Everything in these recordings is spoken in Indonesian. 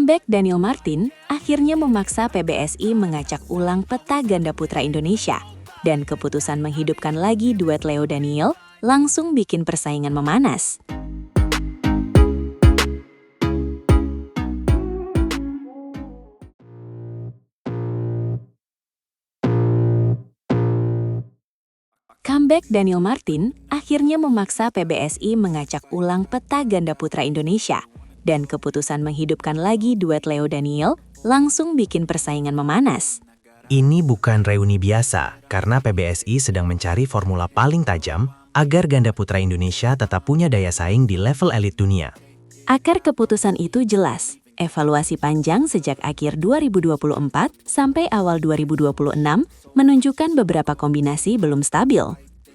Comeback Daniel Martin akhirnya memaksa PBSI mengacak ulang peta ganda putra Indonesia. Dan keputusan menghidupkan lagi duet Leo Daniel langsung bikin persaingan memanas. Comeback Daniel Martin akhirnya memaksa PBSI mengacak ulang peta ganda putra Indonesia. Dan keputusan menghidupkan lagi duet Leo Daniel langsung bikin persaingan memanas. Ini bukan reuni biasa, karena PBSI sedang mencari formula paling tajam agar ganda putra Indonesia tetap punya daya saing di level elit dunia. Akar keputusan itu jelas, evaluasi panjang sejak akhir 2024 sampai awal 2026 menunjukkan beberapa kombinasi belum stabil.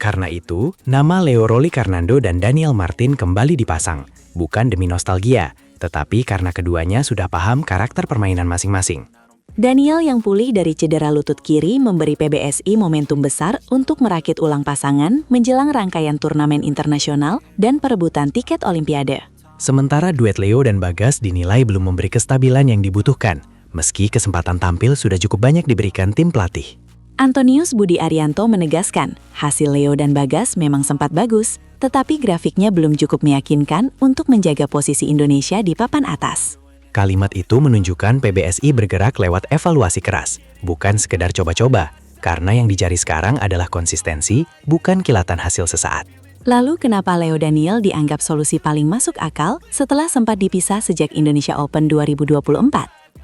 Karena itu, nama Leo Rolly Carnando dan Daniel Martin kembali dipasang, bukan demi nostalgia, tetapi karena keduanya sudah paham karakter permainan masing-masing. Daniel yang pulih dari cedera lutut kiri memberi PBSI momentum besar untuk merakit ulang pasangan menjelang rangkaian turnamen internasional dan perebutan tiket Olimpiade. Sementara duet Leo dan Bagas dinilai belum memberi kestabilan yang dibutuhkan, meski kesempatan tampil sudah cukup banyak diberikan tim pelatih. Antonius Budi Arianto menegaskan, hasil Leo dan Bagas memang sempat bagus, tetapi grafiknya belum cukup meyakinkan untuk menjaga posisi Indonesia di papan atas. Kalimat itu menunjukkan PBSI bergerak lewat evaluasi keras, bukan sekedar coba-coba, karena yang dicari sekarang adalah konsistensi, bukan kilatan hasil sesaat. Lalu kenapa Leo Daniel dianggap solusi paling masuk akal setelah sempat dipisah sejak Indonesia Open 2024?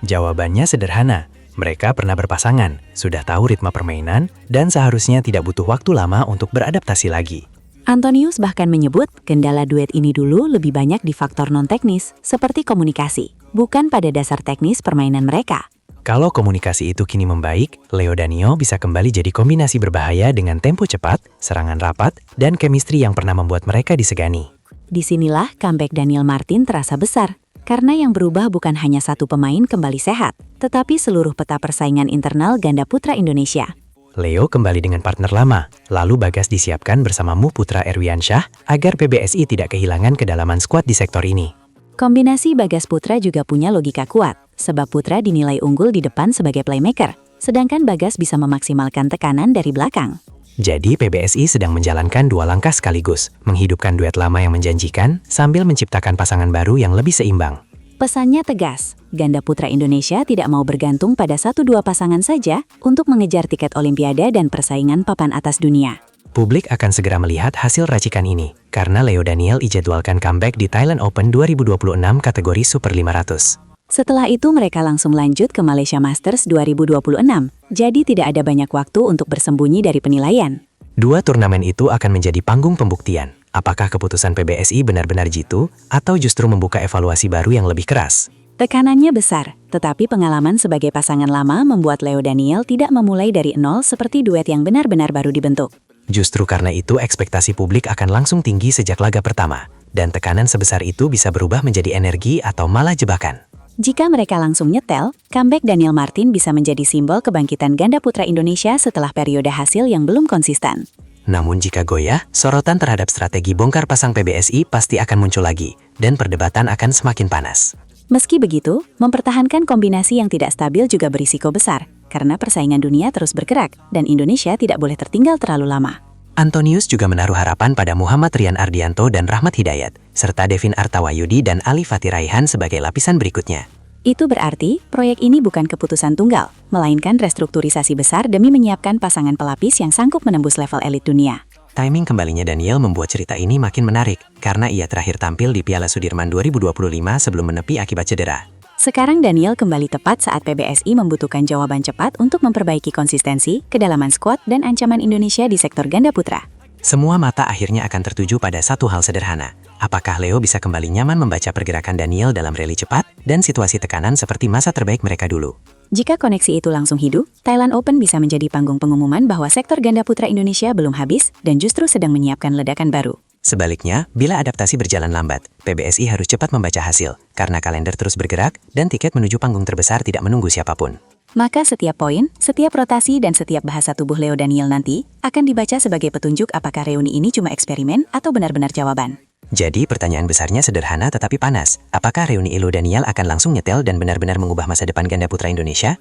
Jawabannya sederhana. Mereka pernah berpasangan, sudah tahu ritme permainan, dan seharusnya tidak butuh waktu lama untuk beradaptasi lagi. Antonius bahkan menyebut kendala duet ini dulu lebih banyak di faktor non-teknis, seperti komunikasi, bukan pada dasar teknis permainan mereka. Kalau komunikasi itu kini membaik, Leo Daniel bisa kembali jadi kombinasi berbahaya dengan tempo cepat, serangan rapat, dan chemistry yang pernah membuat mereka disegani. Disinilah comeback Daniel Martin terasa besar. Karena yang berubah bukan hanya satu pemain kembali sehat, tetapi seluruh peta persaingan internal ganda putra Indonesia. Leo kembali dengan partner lama, lalu Bagas disiapkan bersama Mu Putra Erwiansyah agar PBSI tidak kehilangan kedalaman skuad di sektor ini. Kombinasi Bagas Putra juga punya logika kuat, sebab Putra dinilai unggul di depan sebagai playmaker, sedangkan Bagas bisa memaksimalkan tekanan dari belakang. Jadi PBSI sedang menjalankan dua langkah sekaligus, menghidupkan duet lama yang menjanjikan sambil menciptakan pasangan baru yang lebih seimbang. Pesannya tegas, ganda putra Indonesia tidak mau bergantung pada 1-2 pasangan saja untuk mengejar tiket Olimpiade dan persaingan papan atas dunia. Publik akan segera melihat hasil racikan ini, karena Leo Daniel dijadwalkan comeback di Thailand Open 2026 kategori Super 500. Setelah itu mereka langsung lanjut ke Malaysia Masters 2026, jadi tidak ada banyak waktu untuk bersembunyi dari penilaian. Dua turnamen itu akan menjadi panggung pembuktian. Apakah keputusan PBSI benar-benar jitu, atau justru membuka evaluasi baru yang lebih keras? Tekanannya besar, tetapi pengalaman sebagai pasangan lama membuat Leo Daniel tidak memulai dari nol seperti duet yang benar-benar baru dibentuk. Justru karena itu ekspektasi publik akan langsung tinggi sejak laga pertama, dan tekanan sebesar itu bisa berubah menjadi energi atau malah jebakan. Jika mereka langsung nyetel, comeback Daniel Martin bisa menjadi simbol kebangkitan ganda putra Indonesia setelah periode hasil yang belum konsisten. Namun jika goyah, sorotan terhadap strategi bongkar pasang PBSI pasti akan muncul lagi, dan perdebatan akan semakin panas. Meski begitu, mempertahankan kombinasi yang tidak stabil juga berisiko besar, karena persaingan dunia terus bergerak, dan Indonesia tidak boleh tertinggal terlalu lama. Antonius juga menaruh harapan pada Muhammad Rian Ardianto dan Rahmat Hidayat, serta Devin Artawayudi dan Ali Fatih Raihan sebagai lapisan berikutnya. Itu berarti, proyek ini bukan keputusan tunggal, melainkan restrukturisasi besar demi menyiapkan pasangan pelapis yang sanggup menembus level elit dunia. Timing kembalinya Daniel membuat cerita ini makin menarik, karena ia terakhir tampil di Piala Sudirman 2025 sebelum menepi akibat cedera. Sekarang Daniel kembali tepat saat PBSI membutuhkan jawaban cepat untuk memperbaiki konsistensi, kedalaman skuad, dan ancaman Indonesia di sektor ganda putra. Semua mata akhirnya akan tertuju pada satu hal sederhana. Apakah Leo bisa kembali nyaman membaca pergerakan Daniel dalam rally cepat dan situasi tekanan seperti masa terbaik mereka dulu? Jika koneksi itu langsung hidup, Thailand Open bisa menjadi panggung pengumuman bahwa sektor ganda putra Indonesia belum habis dan justru sedang menyiapkan ledakan baru. Sebaliknya, bila adaptasi berjalan lambat, PBSI harus cepat membaca hasil, karena kalender terus bergerak dan tiket menuju panggung terbesar tidak menunggu siapapun. Maka setiap poin, setiap rotasi, dan setiap bahasa tubuh Leo Daniel nanti akan dibaca sebagai petunjuk apakah reuni ini cuma eksperimen atau benar-benar jawaban. Jadi pertanyaan besarnya sederhana tetapi panas. Apakah reuni Elo Daniel akan langsung nyetel dan benar-benar mengubah masa depan ganda putra Indonesia?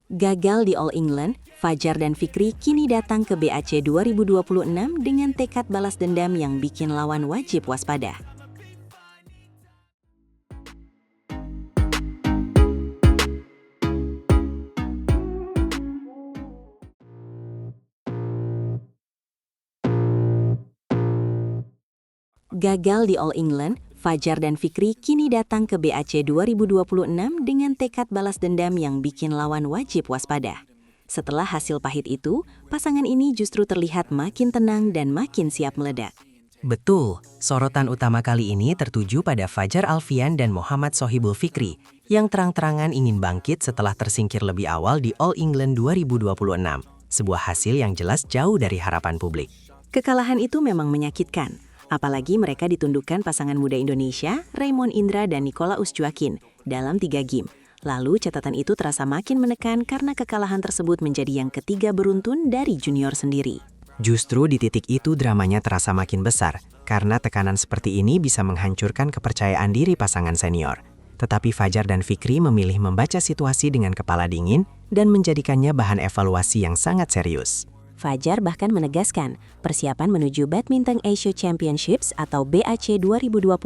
Gagal di All England, Fajar dan Fikri kini datang ke BAC 2026 dengan tekad balas dendam yang bikin lawan wajib waspada. Gagal di All England, Fajar dan Fikri kini datang ke BAC 2026 dengan tekad balas dendam yang bikin lawan wajib waspada. Setelah hasil pahit itu, pasangan ini justru terlihat makin tenang dan makin siap meledak. Betul, sorotan utama kali ini tertuju pada Fajar Alfian dan Muhammad Sohibul Fikri yang terang-terangan ingin bangkit setelah tersingkir lebih awal di All England 2026, sebuah hasil yang jelas jauh dari harapan publik. Kekalahan itu memang menyakitkan. Apalagi mereka ditundukkan pasangan muda Indonesia, Raymond Indra dan Nicolaus Joaquin, dalam 3 game. Lalu catatan itu terasa makin menekan karena kekalahan tersebut menjadi yang ketiga beruntun dari junior sendiri. Justru di titik itu dramanya terasa makin besar, karena tekanan seperti ini bisa menghancurkan kepercayaan diri pasangan senior. Tetapi Fajar dan Fikri memilih membaca situasi dengan kepala dingin dan menjadikannya bahan evaluasi yang sangat serius. Fajar bahkan menegaskan, persiapan menuju Badminton Asia Championships atau BAC 2026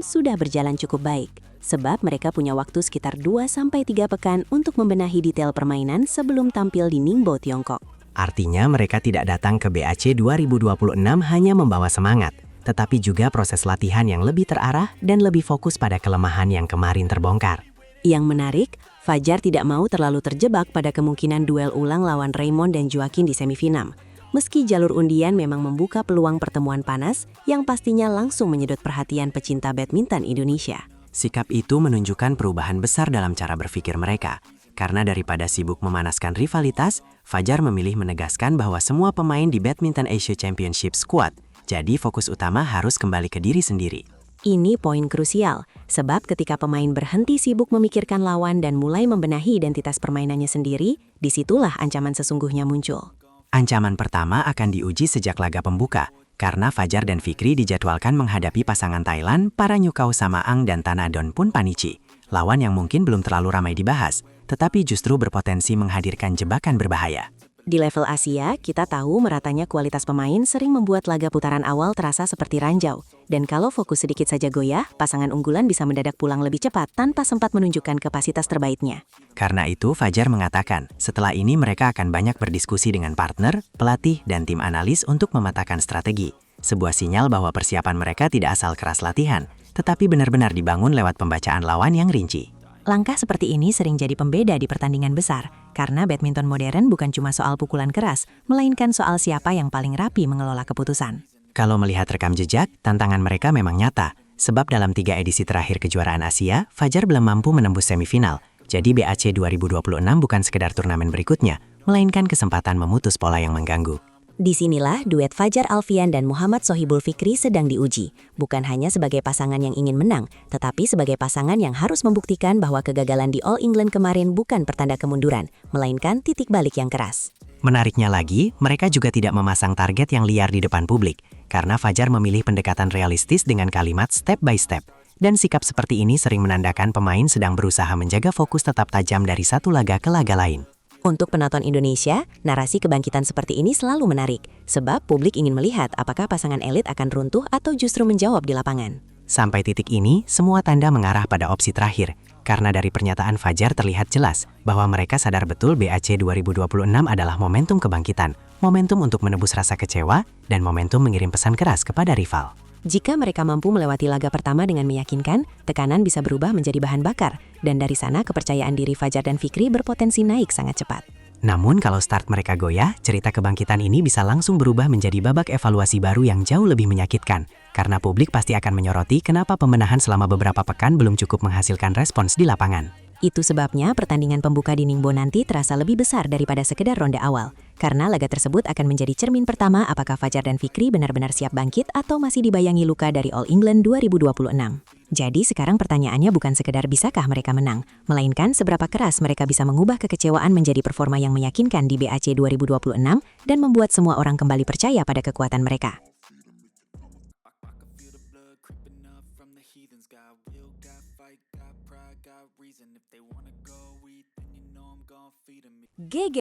sudah berjalan cukup baik. Sebab mereka punya waktu sekitar 2-3 pekan untuk membenahi detail permainan sebelum tampil di Ningbo, Tiongkok. Artinya mereka tidak datang ke BAC 2026 hanya membawa semangat, tetapi juga proses latihan yang lebih terarah dan lebih fokus pada kelemahan yang kemarin terbongkar. Yang menarik, Fajar tidak mau terlalu terjebak pada kemungkinan duel ulang lawan Raymond dan Joaquin di semifinal. Meski jalur undian memang membuka peluang pertemuan panas yang pastinya langsung menyedot perhatian pecinta badminton Indonesia. Sikap itu menunjukkan perubahan besar dalam cara berpikir mereka. Karena daripada sibuk memanaskan rivalitas, Fajar memilih menegaskan bahwa semua pemain di Badminton Asia Championship kuat, jadi fokus utama harus kembali ke diri sendiri. Ini poin krusial, sebab ketika pemain berhenti sibuk memikirkan lawan dan mulai membenahi identitas permainannya sendiri, disitulah ancaman sesungguhnya muncul. Ancaman pertama akan diuji sejak laga pembuka, karena Fajar dan Fikri dijadwalkan menghadapi pasangan Thailand, Paranyukau Samaang dan Tanadon Punpanichi, lawan yang mungkin belum terlalu ramai dibahas, tetapi justru berpotensi menghadirkan jebakan berbahaya. Di level Asia, kita tahu meratanya kualitas pemain sering membuat laga putaran awal terasa seperti ranjau. Dan kalau fokus sedikit saja goyah, pasangan unggulan bisa mendadak pulang lebih cepat tanpa sempat menunjukkan kapasitas terbaiknya. Karena itu, Fajar mengatakan, setelah ini mereka akan banyak berdiskusi dengan partner, pelatih, dan tim analis untuk memetakan strategi. Sebuah sinyal bahwa persiapan mereka tidak asal keras latihan, tetapi benar-benar dibangun lewat pembacaan lawan yang rinci. Langkah seperti ini sering jadi pembeda di pertandingan besar, karena badminton modern bukan cuma soal pukulan keras, melainkan soal siapa yang paling rapi mengelola keputusan. Kalau melihat rekam jejak, tantangan mereka memang nyata, sebab dalam 3 edisi terakhir kejuaraan Asia, Fajar belum mampu menembus semifinal. Jadi BAC 2026 bukan sekedar turnamen berikutnya, melainkan kesempatan memutus pola yang mengganggu. Disinilah duet Fajar Alfian dan Muhammad Sohibul Fikri sedang diuji, bukan hanya sebagai pasangan yang ingin menang, tetapi sebagai pasangan yang harus membuktikan bahwa kegagalan di All England kemarin bukan pertanda kemunduran, melainkan titik balik yang keras. Menariknya lagi, mereka juga tidak memasang target yang liar di depan publik, karena Fajar memilih pendekatan realistis dengan kalimat step by step. Dan sikap seperti ini sering menandakan pemain sedang berusaha menjaga fokus tetap tajam dari satu laga ke laga lain. Untuk penonton Indonesia, narasi kebangkitan seperti ini selalu menarik, sebab publik ingin melihat apakah pasangan elit akan runtuh atau justru menjawab di lapangan. Sampai titik ini, semua tanda mengarah pada opsi terakhir, karena dari pernyataan Fajar terlihat jelas bahwa mereka sadar betul BAC 2026 adalah momentum kebangkitan, momentum untuk menebus rasa kecewa, dan momentum mengirim pesan keras kepada rival. Jika mereka mampu melewati laga pertama dengan meyakinkan, tekanan bisa berubah menjadi bahan bakar, dan dari sana kepercayaan diri Fajar dan Fikri berpotensi naik sangat cepat. Namun kalau start mereka goyah, cerita kebangkitan ini bisa langsung berubah menjadi babak evaluasi baru yang jauh lebih menyakitkan, karena publik pasti akan menyoroti kenapa pembenahan selama beberapa pekan belum cukup menghasilkan respons di lapangan. Itu sebabnya pertandingan pembuka di Ningbo nanti terasa lebih besar daripada sekedar ronde awal. Karena laga tersebut akan menjadi cermin pertama apakah Fajar dan Fikri benar-benar siap bangkit atau masih dibayangi luka dari All England 2026. Jadi sekarang pertanyaannya bukan sekedar bisakah mereka menang, melainkan seberapa keras mereka bisa mengubah kekecewaan menjadi performa yang meyakinkan di BAC 2026 dan membuat semua orang kembali percaya pada kekuatan mereka. GG